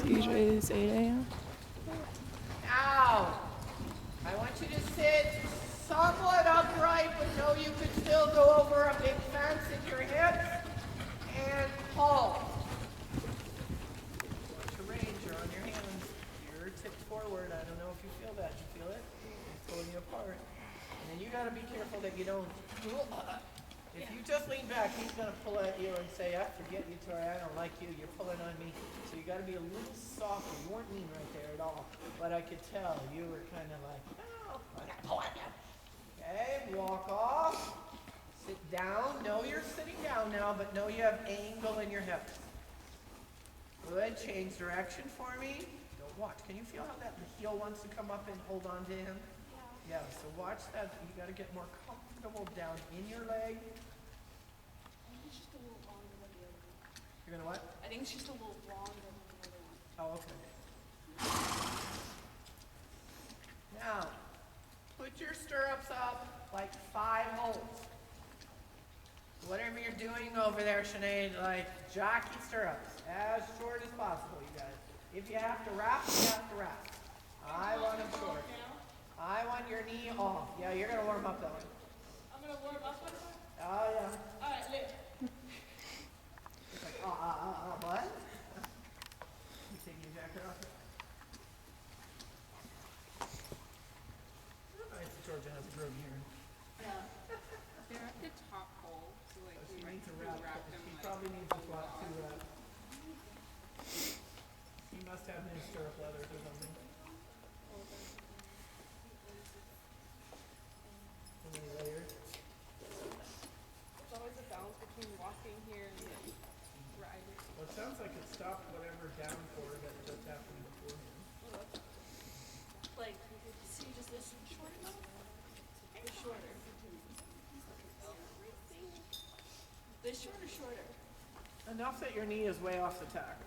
Usually it's 8 a.m. Now, I want you to sit somewhat upright, but know you could still go over a big fence in your hips and pulse. Watch your range, you're on your hands. You're tipped forward. I don't know if you feel that. You feel it? It's pulling you apart. And then you gotta be careful that you don't. If you just lean back, he's gonna pull at you and say, "I forget you, Tori. I don't like you. You're pulling on me." So you gotta be a little softer. You weren't mean right there at all, but I could tell you were kind of like, "Oh, I'm gonna pull at you." Okay, walk off. Sit down. Know you're sitting down now, but know you have angle in your hips. Good. Change direction for me. Don't watch. Can you feel how that heel wants to come up and hold on to him? Yeah. So watch that. You got to get more comfortable down in your leg. You're gonna what? I think it's just a little longer than the other one. Oh, okay. Now, put your stirrups up like 5 holes. Whatever you're doing over there, Sinead, like jockey stirrups, as short as possible, you guys. If you have to wrap, you have to wrap. I want them short. I want your knee off. Yeah, you're gonna warm up that one. I'm gonna warm up one more? Oh, yeah. Alright, lift. It's like, what? You take your jacket off? Alright, so Georgia has a room here. Yeah. They're at the top hole, so like She we needs a wrap wrap. them She like probably needs a swap to wrap. She must have new stirrup leathers or something. How many layers? There's always a balance between walking here and then riding. Well, it sounds like it stopped whatever downpour that just happened beforehand. Like, see, just this short enough? Or shorter? This short or shorter? Enough that your knee is way off the tack.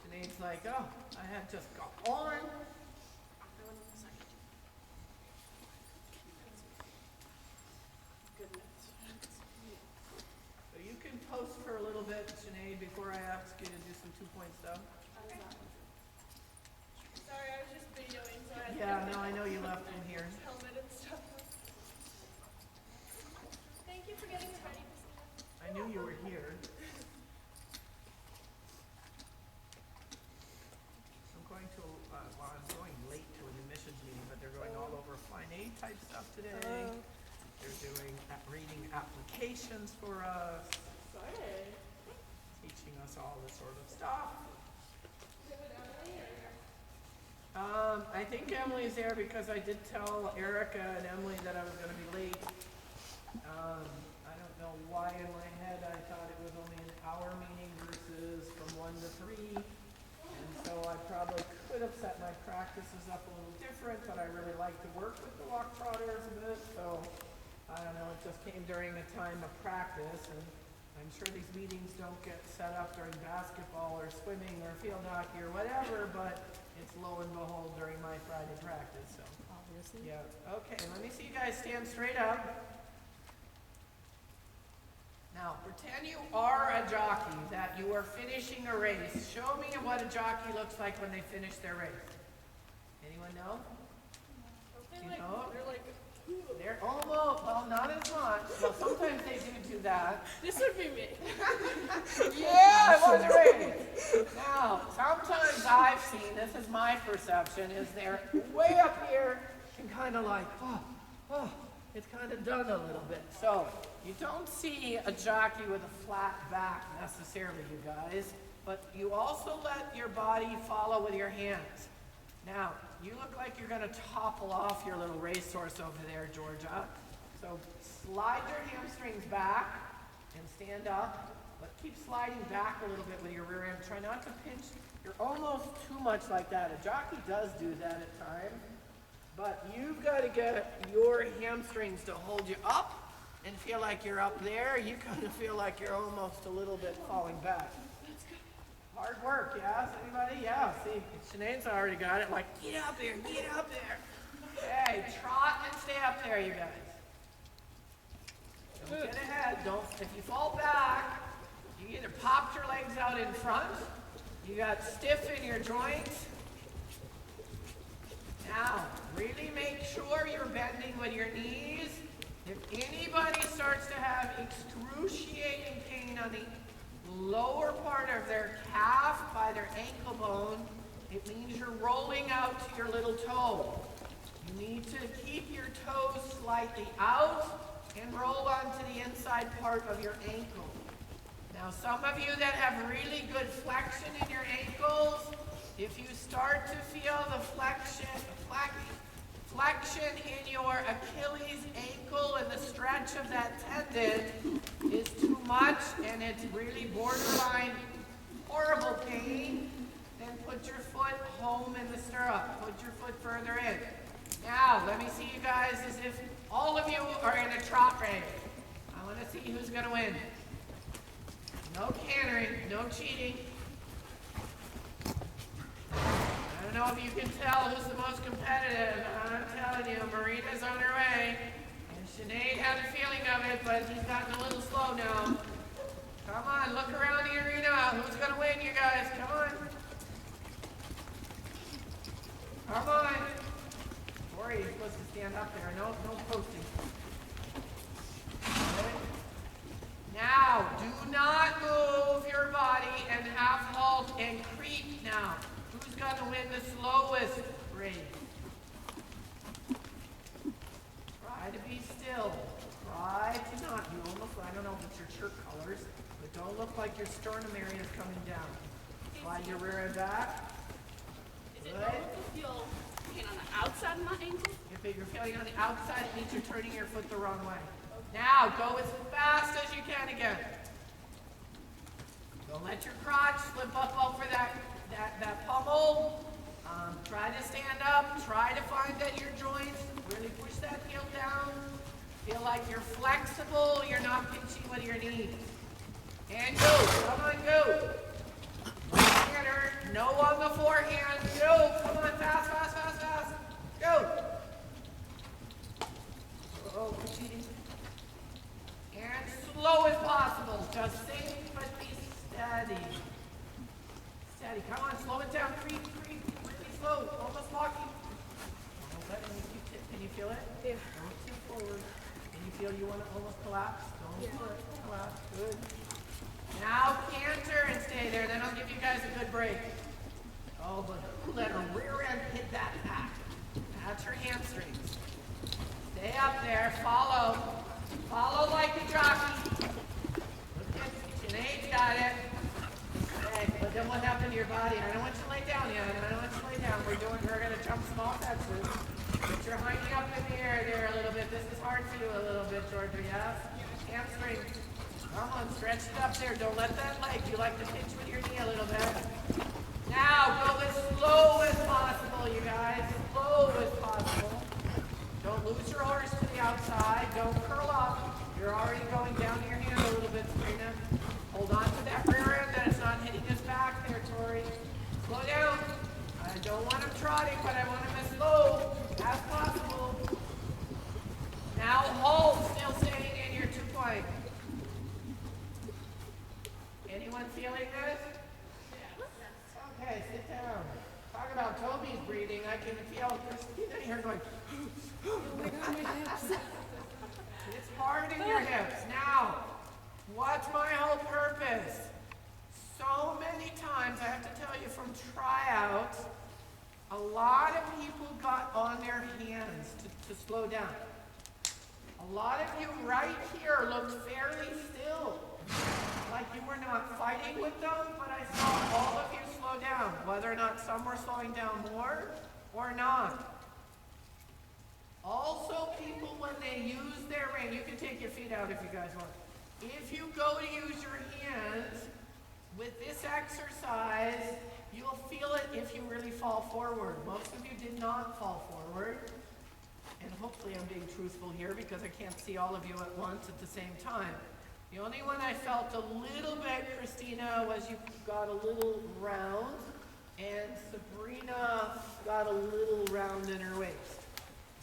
Sinead's like, oh, I had just got on. So you can post for a little bit, Sinead, before I ask you to do some 2-point stuff. Sorry, I was just videoing, so I Yeah, no, I know you left him here. helmet and stuff. Thank you for getting me ready. I knew you were here. I'm going late to an admissions meeting, but they're going all over fine aid type stuff today. They're doing reading applications for us, teaching us all this sort of stuff. I think Emily's there because I did tell Erica and Emily that I was going to be late. I don't know why in my head I thought it was only an hour meeting versus from 1 to 3. And so I probably could have set my practices up a little different, but I really like to work with the walk trotters a bit. So I don't know, it just came during a time of practice. And I'm sure these meetings don't get set up during basketball or swimming or field hockey or whatever, but it's lo and behold during my Friday practice. So Obviously. yeah, okay, let me see you guys stand straight up. Now, pretend you are a jockey, that you are finishing a race. Show me what a jockey looks like when they finish their race. Anyone know? You know? They're almost, well, not as much. Well, sometimes they do that. This would be me. Yeah, it was a race. Now, sometimes I've seen, this is my perception, is they're way up here and kind of like, it's kind of done a little bit. So, you don't see a jockey with a flat back necessarily, you guys, but you also let your body follow with your hands. Now, you look like you're going to topple off your little racehorse over there, Georgia. So slide your hamstrings back and stand up, but keep sliding back a little bit with your rear end. Try not to pinch. You're almost too much like that. A jockey does do that at times, but you've got to get your hamstrings to hold you up and feel like you're up there. You kind of feel like you're almost a little bit falling back. Hard work, yes? Anybody? Yeah, see, Sinead's already got it. Like, get up there, get up there. Okay, trot and stay up there, you guys. Don't get ahead. Don't. If you fall back, you either popped your legs out in front, you got stiff in your joints. Now, really make sure you're bending with your knees. If anybody starts to have excruciating pain on the lower part of their calf by their ankle bone, it means you're rolling out to your little toe. You need to keep your toes slightly out and roll onto the inside part of your ankle. Now, some of you that have really good flexion in your ankles, if you start to feel the flexion in your Achilles ankle and the stretch of that tendon is too much and it's really borderline horrible pain, then put your foot home in the stirrup. Put your foot further in. Now, let me see you guys as if all of you are in a trot race. I want to see who's going to win. No cantering, no cheating. I don't know if you can tell who's the most competitive. I'm telling you, Marina's on her way. And Sinead had a feeling of it, but he's gotten a little slow now. Come on, look around the arena. Who's going to win, you guys? Come on. Come on. Tori, you're supposed to stand up there. No posting. Okay. Now, do not move your body and half halt and creep now. Who's going to win the slowest race? Try to be still. Try to not. You almost, I don't know if it's your shirt colors, but don't look like your sternum area is coming down. Slide your rear end back. Is it normal to feel pain on the outside of my ankle? If you're feeling on the outside, it means you're turning your foot the wrong way. Now, go as fast as you can again. Don't let your crotch slip up over that pummel. Try to stand up. Try to find that your joints, really push that heel down. Feel like you're flexible. You're not pinching with your knees. And go. Come on, go. No on the forehand. Go. Come on, fast, fast, fast, fast. Go. Oh, cheating. And slow as possible. Just think, but be steady. Steady. Come on, slow it down. Creep, creep. Really slow. Almost walking. Can you feel it? Yeah. Don't tip forward. Can you feel you want to almost collapse? Don't collapse. Good. Now canter and stay there. Then I'll give you guys a good break. Oh, but let her rear end hit that back. That's her hamstrings. Stay up there. Follow. Follow like a jockey. Look at Sinead's got it. Okay, but then what happened to your body? I don't want you to lay down yet. I don't want you to lay down. We're going to jump small fences. Get your hiney up in the air there a little bit. This is hard for you a little bit, Georgia, yes? Hamstring. Come on, stretch it up there. Don't let that leg. You like to pinch with your knee a little bit. Now, go as slow as possible, you guys. Slow as possible. Don't lose your horse to the outside. Don't curl up. You're already going down to your hand a little bit, Sabrina. Hold on to that rear end that it's not hitting us back there, Tori. Slow down. I don't want him trotting, but I want him as slow as possible. Now hold, still staying in your 2-point. Anyone feeling this? Okay, sit down. Talk about Toby's breathing. I can feel Kristina here going. It's hard in your hips. Now, what's my whole purpose? So many times, I have to tell you from tryouts, a lot of people got on their hands to slow down. A lot of you right here looked fairly still, like you were not fighting with them, but I saw all of you slow down, whether or not some were slowing down more or not. Also, people, when they use their rein, you can take your feet out if you guys want. If you go to use your hands with this exercise, you'll feel it if you really fall forward. Most of you did not fall forward. And hopefully I'm being truthful here because I can't see all of you at once at the same time. The only one I felt a little bit, Kristina, was you got a little round, and Sabrina got a little round in her waist.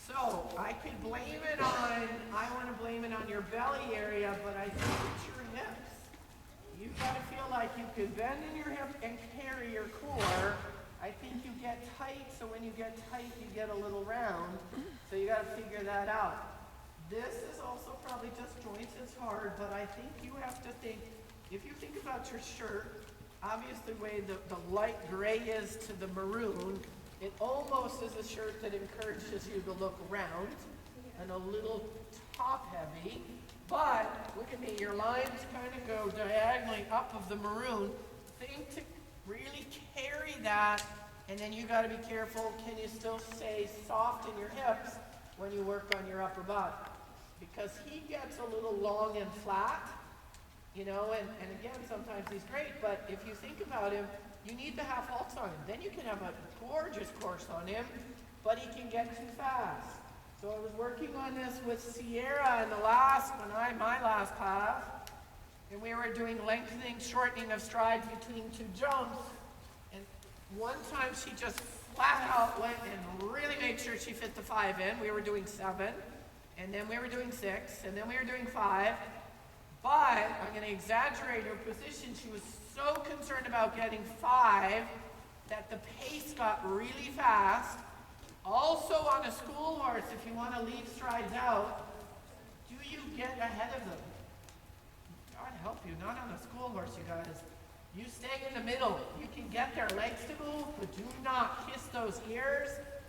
So I could blame I want to blame it on your belly area, but I think it's your hips. You've got to feel like you can bend in your hip and carry your core. I think you get tight, so when you get tight, you get a little round. So you got to figure that out. This is also probably just joints is hard, but I think you have to think, if you think about your shirt, obviously the way the light gray is to the maroon, it almost is a shirt that encourages you to look round and a little top heavy. But look at me, your lines kind of go diagonally up of the maroon. Think to really carry that, and then you got to be careful, can you still stay soft in your hips when you work on your upper body? Because he gets a little long and flat, you know, and again, sometimes he's great, but if you think about him, you need to have halts on him. Then you can have a gorgeous course on him, but he can get too fast. So I was working on this with Sierra in my last class, and we were doing lengthening, shortening of stride between two jumps, and one time she just flat out went and really made sure she fit the 5 in. We were doing 7, and then we were doing 6, and then we were doing 5, but I'm going to exaggerate her position. She was so concerned about getting 5 that the pace got really fast. Also on a school horse, if you want to leave strides out, do you get ahead of them? God help you, not on a school horse, you guys. You stay in the middle. You can get their legs to move, but do not kiss those ears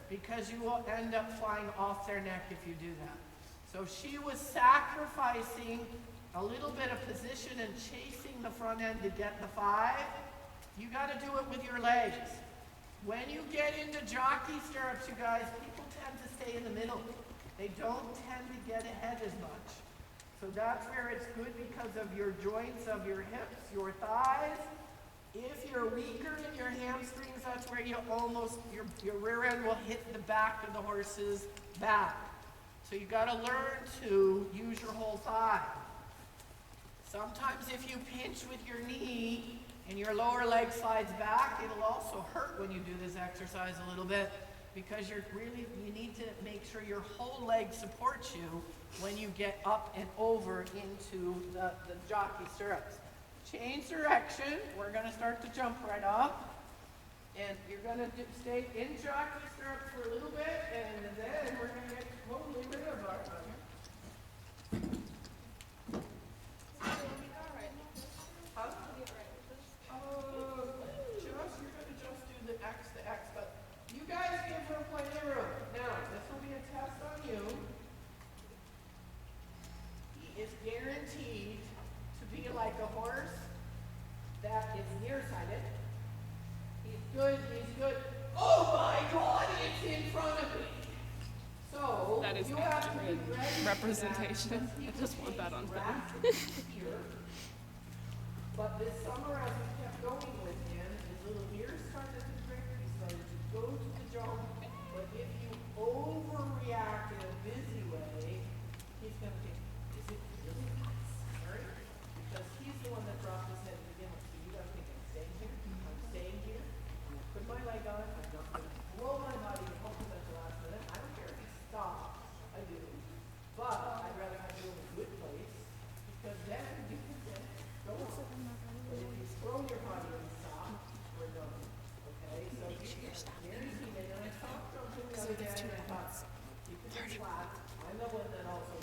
because you will end up flying off their neck if you do that. So she was sacrificing a little bit of position and chasing the front end to get the 5. You got to do it with your legs. When you get into jockey stirrups, you guys, people tend to stay in the middle. They don't tend to get ahead as much. So that's where it's good because of your joints of your hips, your thighs. If you're weaker in your hamstrings, that's where you almost, your rear end will hit the back of the horse's back. So you got to learn to use your whole thigh. Sometimes if you pinch with your knee and your lower leg slides back, it'll also hurt when you do this exercise a little bit because you need to make sure your whole leg supports you when you get up and over into the jockey stirrups. Change direction. We're going to start to jump right up. And you're going to stay in jockey stirrups for a little bit, and then we're going to get totally rid of our the X, but you guys give her plenty of room. Now, this will be a test on you. He is guaranteed to be like a horse that is nearsighted. He's good, Oh my God, it's in front of me. So, that is you have to be accurate ready representation. For that, I just want that on film. But this summer, as we kept going with him, his little ears started to drink. He started to go to the jump. But if you overreact in a busy way, he's going to think, is it really necessary? Because he's the one that dropped his head to begin with. So you got to think, I'm staying here. I'm staying here. I'm going to put my leg on. I'm not going to blow my body and hope at the last minute. I don't care if he stops. I do. But I'd rather have you in a good place because then you can go on. But if you throw your body and stop, we're done. Okay? So guaranteed it. And I stopped jumping the other day and I thought, keep it flat. I'm the one that also